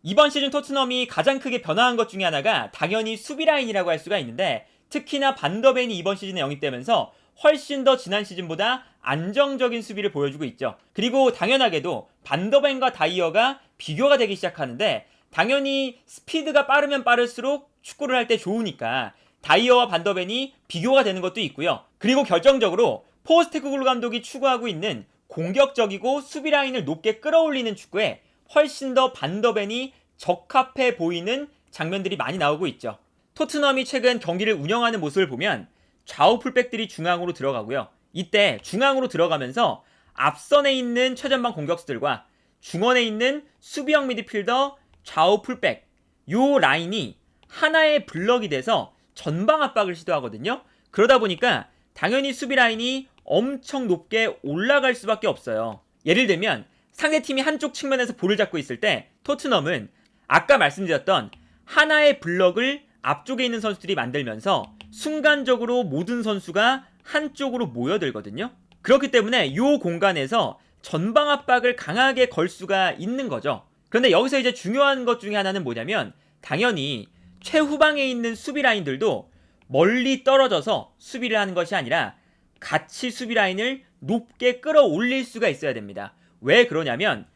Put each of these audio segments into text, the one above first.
이번 시즌 토트넘이 가장 크게 변화한 것 중에 하나가 당연히 수비 라인이라고 할 수가 있는데, 특히나 반더벤이 이번 시즌에 영입되면서 훨씬 더 지난 시즌보다 안정적인 수비를 보여주고 있죠. 그리고 당연하게도 반더벤과 다이어가 비교가 되기 시작하는데, 당연히 스피드가 빠르면 빠를수록 축구를 할 때 좋으니까 다이어와 반더벤이 비교가 되는 것도 있고요. 그리고 결정적으로 포스테코글루 감독이 추구하고 있는 공격적이고 수비 라인을 높게 끌어올리는 축구에 훨씬 더 반더벤이 적합해 보이는 장면들이 많이 나오고 있죠. 토트넘이 최근 경기를 운영하는 모습을 보면 좌우 풀백들이 중앙으로 들어가고요. 이때 중앙으로 들어가면서 앞선에 있는 최전방 공격수들과 중원에 있는 수비형 미드필더, 좌우 풀백, 요 라인이 하나의 블럭이 돼서 전방 압박을 시도하거든요. 그러다 보니까 당연히 수비 라인이 엄청 높게 올라갈 수밖에 없어요. 예를 들면 상대팀이 한쪽 측면에서 볼을 잡고 있을 때 토트넘은 아까 말씀드렸던 하나의 블럭을 앞쪽에 있는 선수들이 만들면서 순간적으로 모든 선수가 한쪽으로 모여들거든요. 그렇기 때문에 이 공간에서 전방 압박을 강하게 걸 수가 있는 거죠. 그런데 여기서 이제 중요한 것 중에 하나는 뭐냐면, 당연히 최후방에 있는 수비 라인들도 멀리 떨어져서 수비를 하는 것이 아니라 같이 수비 라인을 높게 끌어올릴 수가 있어야 됩니다. 왜 그러냐면,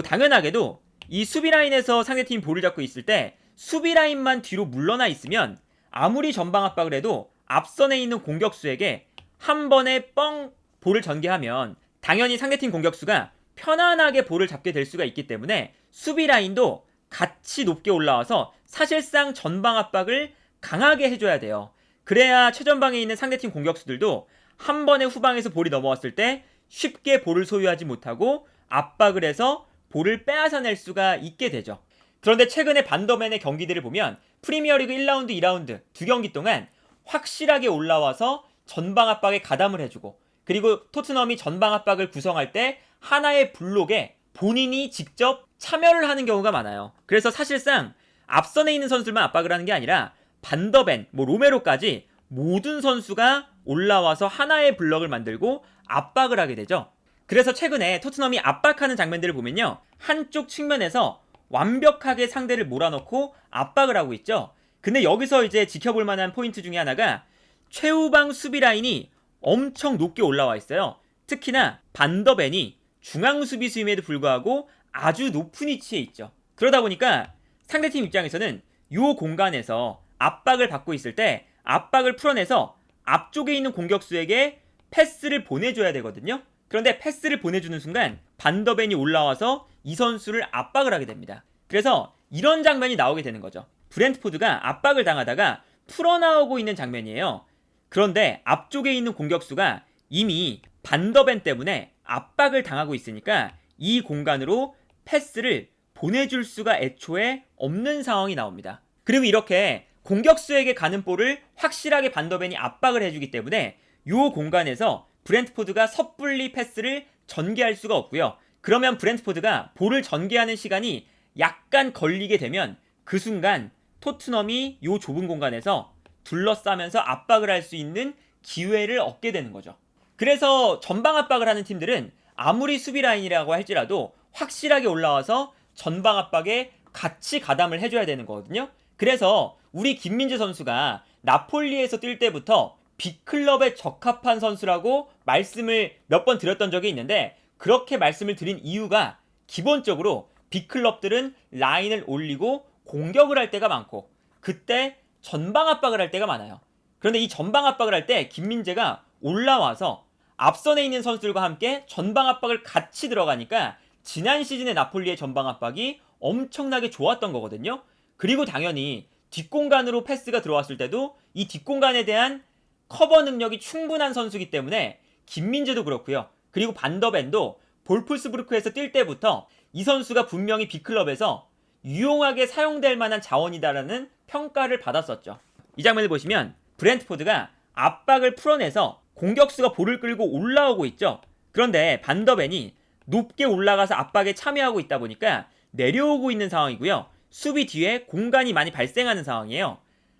당연하게도 이 수비 라인에서 상대팀이 볼을 잡고 있을 때 수비 라인만 뒤로 물러나 있으면 아무리 전방 압박을 해도 앞선에 있는 공격수에게 한 번에 뻥 볼을 전개하면 당연히 상대팀 공격수가 편안하게 볼을 잡게 될 수가 있기 때문에 수비 라인도 같이 높게 올라와서 사실상 전방 압박을 강하게 해줘야 돼요. 그래야 최전방에 있는 상대팀 공격수들도 한 번에 후방에서 볼이 넘어왔을 때 쉽게 볼을 소유하지 못하고 압박을 해서 볼을 빼앗아낼 수가 있게 되죠. 그런데 최근에 반더벤의 경기들을 보면 프리미어리그 1라운드, 2라운드 두 경기 동안 확실하게 올라와서 전방 압박에 가담을 해주고, 그리고 토트넘이 전방 압박을 구성할 때 하나의 블록에 본인이 직접 참여를 하는 경우가 많아요. 그래서 사실상 앞선에 있는 선수들만 압박을 하는 게 아니라 반더벤, 로메로까지 모든 선수가 올라와서 하나의 블럭을 만들고 압박을 하게 되죠. 그래서 최근에 토트넘이 압박하는 장면들을 보면요, 한쪽 측면에서 완벽하게 상대를 몰아넣고 압박을 하고 있죠. 근데 여기서 이제 지켜볼 만한 포인트 중에 하나가 최후방 수비 라인이 엄청 높게 올라와 있어요. 특히나 반더벤이 중앙 수비수임에도 불구하고 아주 높은 위치에 있죠. 그러다 보니까 상대팀 입장에서는 이 공간에서 압박을 받고 있을 때 압박을 풀어내서 앞쪽에 있는 공격수에게 패스를 보내줘야 되거든요. 그런데 패스를 보내주는 순간 반더벤이 올라와서 이 선수를 압박을 하게 됩니다. 그래서 이런 장면이 나오게 되는 거죠. 브렌트포드가 압박을 당하다가 풀어나오고 있는 장면이에요. 그런데 앞쪽에 있는 공격수가 이미 반더벤 때문에 압박을 당하고 있으니까 이 공간으로 패스를 보내줄 수가 애초에 없는 상황이 나옵니다. 그리고 이렇게 공격수에게 가는 볼을 확실하게 반더벤이 압박을 해주기 때문에 이 공간에서 브렌트포드가 섣불리 패스를 전개할 수가 없고요. 그러면 브렌트포드가 볼을 전개하는 시간이 약간 걸리게 되면 그 순간 토트넘이 이 좁은 공간에서 둘러싸면서 압박을 할 수 있는 기회를 얻게 되는 거죠. 그래서 전방 압박을 하는 팀들은 아무리 수비 라인이라고 할지라도 확실하게 올라와서 전방 압박에 같이 가담을 해줘야 되는 거거든요. 그래서 우리 김민재 선수가 나폴리에서 뛸 때부터 빅클럽에 적합한 선수라고 말씀을 몇 번 드렸던 적이 있는데, 그렇게 말씀을 드린 이유가 기본적으로 빅클럽들은 라인을 올리고 공격을 할 때가 많고 그때 전방 압박을 할 때가 많아요. 그런데 이 전방 압박을 할 때 김민재가 올라와서 앞선에 있는 선수들과 함께 전방 압박을 같이 들어가니까 지난 시즌의 나폴리의 전방 압박이 엄청나게 좋았던 거거든요. 그리고 당연히 뒷공간으로 패스가 들어왔을 때도 이 뒷공간에 대한 커버 능력이 충분한 선수이기 때문에 김민재도 그렇고요. 그리고 반더벤도 볼프스부르크에서 뛸 때부터 이 선수가 분명히 빅클럽에서 유용하게 사용될 만한 자원이다라는 평가를 받았었죠. 이 장면을 보시면 브렌트포드가 압박을 풀어내서 공격수가 볼을 끌고 올라오고 있죠. 그런데 반더벤이 높게 올라가서 압박에 참여하고 있다 보니까 내려오고 있는 상황이고요. 수비 뒤에 공간이 많이 발생하는 상황이에요.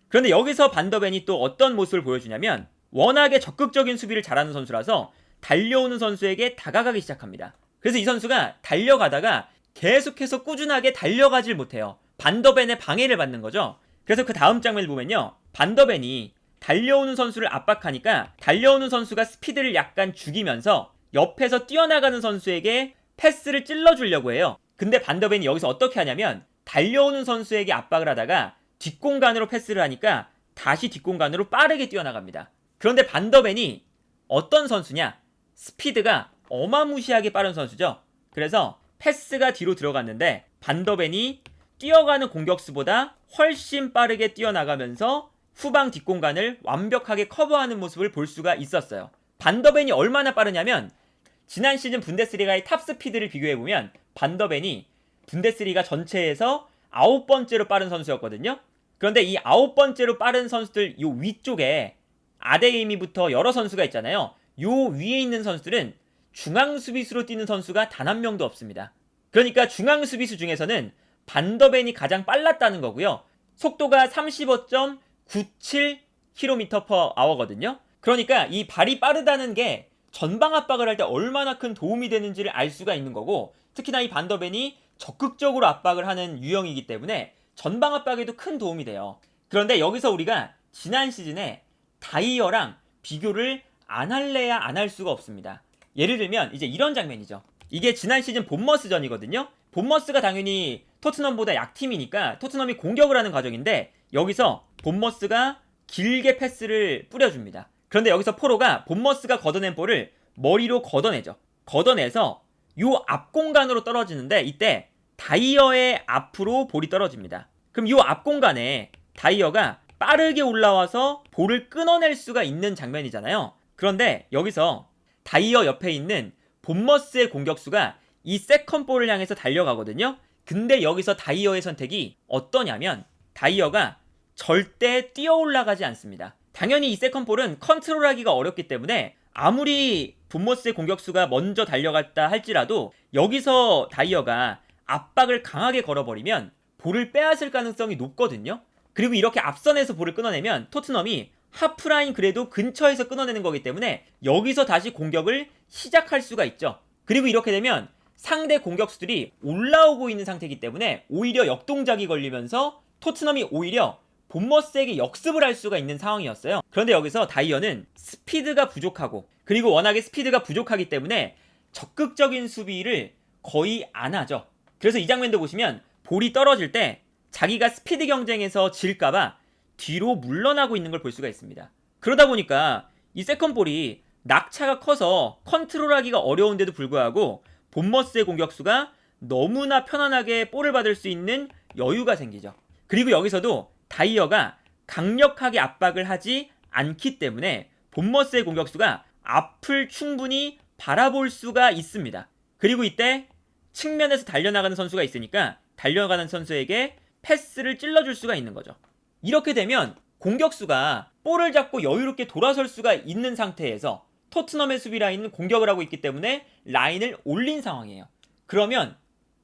그런데 여기서 반더벤이 또 어떤 모습을 보여주냐면, 워낙에 적극적인 수비를 잘하는 선수라서 달려오는 선수에게 다가가기 시작합니다. 그래서 이 선수가 달려가다가 계속해서 꾸준하게 달려가질 못해요. 반더벤의 방해를 받는 거죠. 그래서 그 다음 장면을 보면요, 반더벤이 달려오는 선수를 압박하니까 달려오는 선수가 스피드를 약간 죽이면서 옆에서 뛰어나가는 선수에게 패스를 찔러주려고 해요. 근데 반더벤이 여기서 어떻게 하냐면 달려오는 선수에게 압박을 하다가 뒷공간으로 패스를 하니까 다시 뒷공간으로 빠르게 뛰어나갑니다. 그런데 반더벤이 어떤 선수냐? 스피드가 어마무시하게 빠른 선수죠. 그래서 패스가 뒤로 들어갔는데 반더벤이 뛰어가는 공격수보다 훨씬 빠르게 뛰어나가면서 후방 뒷공간을 완벽하게 커버하는 모습을 볼 수가 있었어요. 반더벤이 얼마나 빠르냐면 지난 시즌 분데스리가의 탑스피드를 비교해보면 반더벤이 분데스리가 전체에서 9번째로 빠른 선수였거든요. 그런데 이 9번째로 빠른 선수들 요 위쪽에 아데이미부터 여러 선수가 있잖아요. 요 위에 있는 선수들은 중앙 수비수로 뛰는 선수가 단 한 명도 없습니다. 그러니까 중앙 수비수 중에서는 반더벤이 가장 빨랐다는 거고요. 속도가 35.97km/h거든요. 그러니까 이 발이 빠르다는 게 전방 압박을 할 때 얼마나 큰 도움이 되는지를 알 수가 있는 거고, 특히나 이 반더벤이 적극적으로 압박을 하는 유형이기 때문에 전방 압박에도 큰 도움이 돼요. 그런데 여기서 우리가 지난 시즌에 다이어랑 비교를 안 할래야 안 할 수가 없습니다. 예를 들면 이제 이런 장면이죠. 이게 지난 시즌 본머스전이거든요. 본머스가 당연히 토트넘보다 약팀이니까 토트넘이 공격을 하는 과정인데 여기서 본머스가 길게 패스를 뿌려줍니다. 그런데 여기서 포로가 본머스가 걷어낸 볼을 머리로 걷어내죠. 걷어내서 요 앞공간으로 떨어지는데 이때 다이어의 앞으로 볼이 떨어집니다. 그럼 요 앞공간에 다이어가 빠르게 올라와서 볼을 끊어낼 수가 있는 장면이잖아요. 그런데 여기서 다이어 옆에 있는 본머스의 공격수가 이 세컨볼을 향해서 달려가거든요. 근데 여기서 다이어의 선택이 어떠냐면 다이어가 절대 뛰어 올라가지 않습니다. 당연히 이 세컨볼은 컨트롤하기가 어렵기 때문에 아무리 본머스의 공격수가 먼저 달려갔다 할지라도 여기서 다이어가 압박을 강하게 걸어버리면 볼을 빼앗을 가능성이 높거든요. 그리고 이렇게 앞선에서 볼을 끊어내면 토트넘이 하프라인 그래도 근처에서 끊어내는 거기 때문에 여기서 다시 공격을 시작할 수가 있죠. 그리고 이렇게 되면 상대 공격수들이 올라오고 있는 상태이기 때문에 오히려 역동작이 걸리면서 토트넘이 오히려 본머스에게 역습을 할 수가 있는 상황이었어요. 그런데 여기서 다이어는 스피드가 부족하고 그리고 워낙에 스피드가 부족하기 때문에 적극적인 수비를 거의 안 하죠. 그래서 이 장면도 보시면 볼이 떨어질 때 자기가 스피드 경쟁에서 질까봐 뒤로 물러나고 있는 걸 볼 수가 있습니다. 그러다 보니까 이 세컨볼이 낙차가 커서 컨트롤하기가 어려운데도 불구하고 본머스의 공격수가 너무나 편안하게 볼을 받을 수 있는 여유가 생기죠. 그리고 여기서도 다이어가 강력하게 압박을 하지 않기 때문에 본머스의 공격수가 앞을 충분히 바라볼 수가 있습니다. 그리고 이때 측면에서 달려나가는 선수가 있으니까 달려가는 선수에게 패스를 찔러줄 수가 있는 거죠. 이렇게 되면 공격수가 볼을 잡고 여유롭게 돌아설 수가 있는 상태에서 토트넘의 수비 라인은 공격을 하고 있기 때문에 라인을 올린 상황이에요. 그러면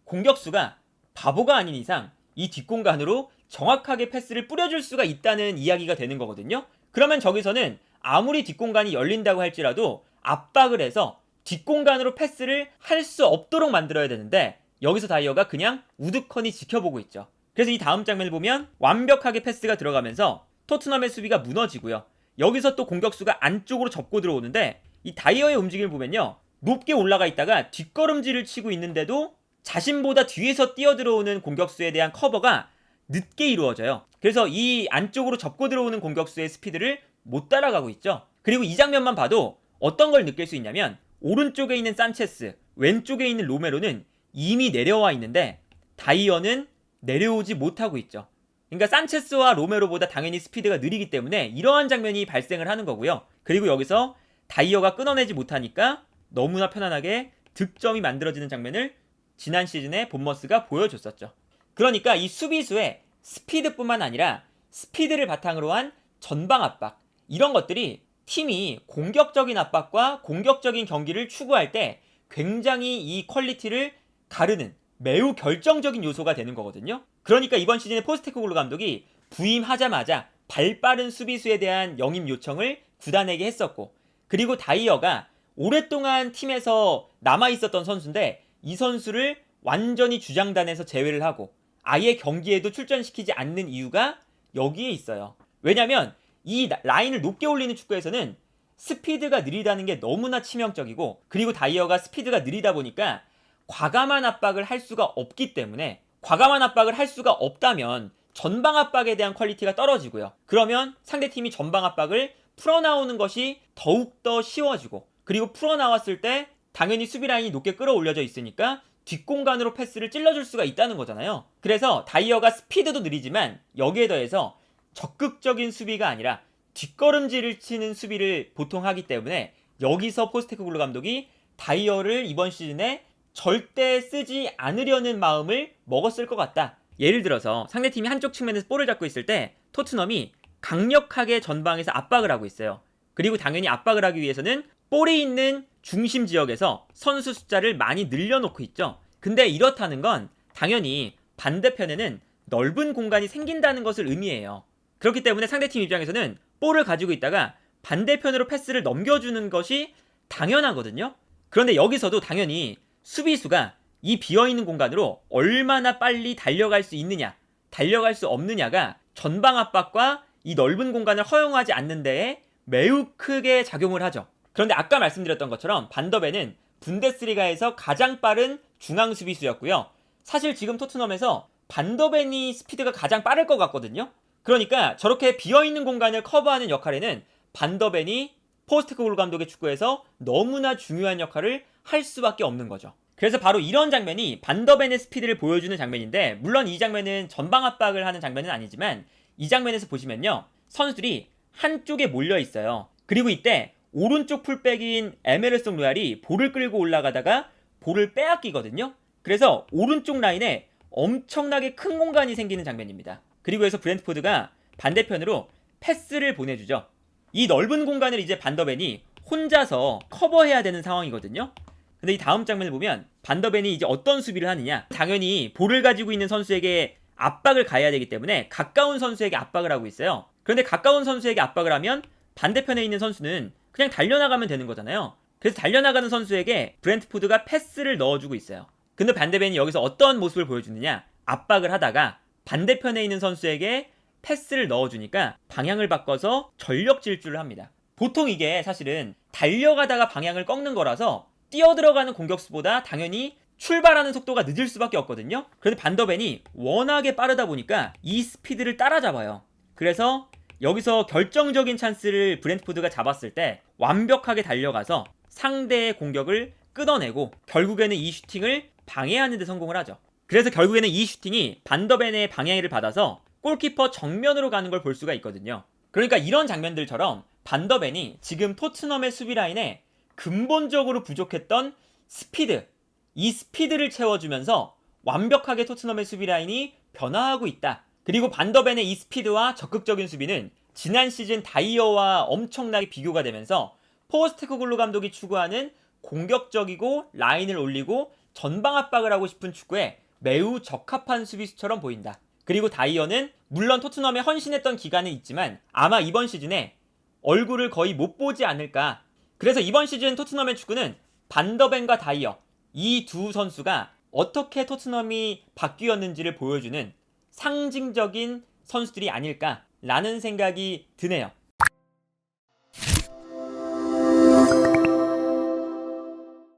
공격수가 바보가 아닌 이상 이 뒷공간으로 정확하게 패스를 뿌려줄 수가 있다는 이야기가 되는 거거든요. 그러면 저기서는 아무리 뒷공간이 열린다고 할지라도 압박을 해서 뒷공간으로 패스를 할 수 없도록 만들어야 되는데 여기서 다이어가 그냥 우두커니 지켜보고 있죠. 그래서 이 다음 장면을 보면 완벽하게 패스가 들어가면서 토트넘의 수비가 무너지고요. 여기서 또 공격수가 안쪽으로 접고 들어오는데 이 다이어의 움직임을 보면요, 높게 올라가 있다가 뒷걸음질을 치고 있는데도 자신보다 뒤에서 뛰어들어오는 공격수에 대한 커버가 늦게 이루어져요. 그래서 이 안쪽으로 접고 들어오는 공격수의 스피드를 못 따라가고 있죠. 그리고 이 장면만 봐도 어떤 걸 느낄 수 있냐면 오른쪽에 있는 산체스, 왼쪽에 있는 로메로는 이미 내려와 있는데 다이어는 내려오지 못하고 있죠. 그러니까 산체스와 로메로보다 당연히 스피드가 느리기 때문에 이러한 장면이 발생을 하는 거고요. 그리고 여기서 다이어가 끊어내지 못하니까 너무나 편안하게 득점이 만들어지는 장면을 지난 시즌에 본머스가 보여줬었죠. 그러니까 이 수비수의 스피드뿐만 아니라 스피드를 바탕으로 한 전방 압박, 이런 것들이 팀이 공격적인 압박과 공격적인 경기를 추구할 때 굉장히 이 퀄리티를 가르는 매우 결정적인 요소가 되는 거거든요. 그러니까 이번 시즌에 포스테코글루 감독이 부임하자마자 발빠른 수비수에 대한 영입 요청을 구단에게 했었고, 그리고 다이어가 오랫동안 팀에서 남아있었던 선수인데 이 선수를 완전히 주장단에서 제외를 하고 아예 경기에도 출전시키지 않는 이유가 여기에 있어요. 왜냐면 이 라인을 높게 올리는 축구에서는 스피드가 느리다는 게 너무나 치명적이고, 그리고 다이어가 스피드가 느리다 보니까 과감한 압박을 할 수가 없기 때문에, 과감한 압박을 할 수가 없다면 전방 압박에 대한 퀄리티가 떨어지고요. 그러면 상대팀이 전방 압박을 풀어나오는 것이 더욱더 쉬워지고, 그리고 풀어나왔을 때 당연히 수비 라인이 높게 끌어올려져 있으니까 뒷공간으로 패스를 찔러줄 수가 있다는 거잖아요. 그래서 다이어가 스피드도 느리지만 여기에 더해서 적극적인 수비가 아니라 뒷걸음질을 치는 수비를 보통 하기 때문에 여기서 포스테코글루 감독이 다이어를 이번 시즌에 절대 쓰지 않으려는 마음을 먹었을 것 같다. 예를 들어서 상대팀이 한쪽 측면에서 볼을 잡고 있을 때 토트넘이 강력하게 전방에서 압박을 하고 있어요. 그리고 당연히 압박을 하기 위해서는 볼이 있는 중심 지역에서 선수 숫자를 많이 늘려놓고 있죠. 근데 이렇다는 건 당연히 반대편에는 넓은 공간이 생긴다는 것을 의미해요. 그렇기 때문에 상대팀 입장에서는 볼을 가지고 있다가 반대편으로 패스를 넘겨주는 것이 당연하거든요. 그런데 여기서도 당연히 수비수가 이 비어있는 공간으로 얼마나 빨리 달려갈 수 있느냐, 달려갈 수 없느냐가 전방 압박과 이 넓은 공간을 허용하지 않는 데에 매우 크게 작용을 하죠. 그런데 아까 말씀드렸던 것처럼 반더벤은 분데스리가에서 가장 빠른 중앙 수비수였고요. 사실 지금 토트넘에서 반더벤이 스피드가 가장 빠를 것 같거든요. 그러니까 저렇게 비어있는 공간을 커버하는 역할에는 반더벤이 포스테코글루 감독의 축구에서 너무나 중요한 역할을 할 수밖에 없는 거죠. 그래서 바로 이런 장면이 반더벤의 스피드를 보여주는 장면인데, 물론 이 장면은 전방 압박을 하는 장면은 아니지만 이 장면에서 보시면요, 선수들이 한쪽에 몰려 있어요. 그리고 이때 오른쪽 풀백인 에메르송 로얄이 볼을 끌고 올라가다가 볼을 빼앗기거든요. 그래서 오른쪽 라인에 엄청나게 큰 공간이 생기는 장면입니다. 그리고 해서 브렌트포드가 반대편으로 패스를 보내주죠. 이 넓은 공간을 이제 반더벤이 혼자서 커버해야 되는 상황이거든요. 근데 이 다음 장면을 보면 반더벤이 이제 어떤 수비를 하느냐, 당연히 볼을 가지고 있는 선수에게 압박을 가해야 되기 때문에 가까운 선수에게 압박을 하고 있어요. 그런데 가까운 선수에게 압박을 하면 반대편에 있는 선수는 그냥 달려나가면 되는 거잖아요. 그래서 달려나가는 선수에게 브렌트포드가 패스를 넣어주고 있어요. 근데 반더벤이 여기서 어떤 모습을 보여주느냐, 압박을 하다가 반대편에 있는 선수에게 패스를 넣어주니까 방향을 바꿔서 전력 질주를 합니다. 보통 이게 사실은 달려가다가 방향을 꺾는 거라서 뛰어들어가는 공격수보다 당연히 출발하는 속도가 늦을 수밖에 없거든요. 그런데 반더벤이 워낙에 빠르다 보니까 이 스피드를 따라잡아요. 그래서 여기서 결정적인 찬스를 브렌트포드가 잡았을 때 완벽하게 달려가서 상대의 공격을 끊어내고 결국에는 이 슈팅을 방해하는 데 성공을 하죠. 그래서 결국에는 이 슈팅이 반더벤의 방해를 받아서 골키퍼 정면으로 가는 걸 볼 수가 있거든요. 그러니까 이런 장면들처럼 반더벤이 지금 토트넘의 수비 라인에 근본적으로 부족했던 스피드, 이 스피드를 채워주면서 완벽하게 토트넘의 수비 라인이 변화하고 있다. 그리고 반더벤의 이 스피드와 적극적인 수비는 지난 시즌 다이어와 엄청나게 비교가 되면서 포스테코글루 감독이 추구하는 공격적이고 라인을 올리고 전방 압박을 하고 싶은 축구에 매우 적합한 수비수처럼 보인다. 그리고 다이어는 물론 토트넘에 헌신했던 기간은 있지만 아마 이번 시즌에 얼굴을 거의 못 보지 않을까. 그래서 이번 시즌 토트넘의 축구는 반더벤과 다이어, 이 두 선수가 어떻게 토트넘이 바뀌었는지를 보여주는 상징적인 선수들이 아닐까라는 생각이 드네요.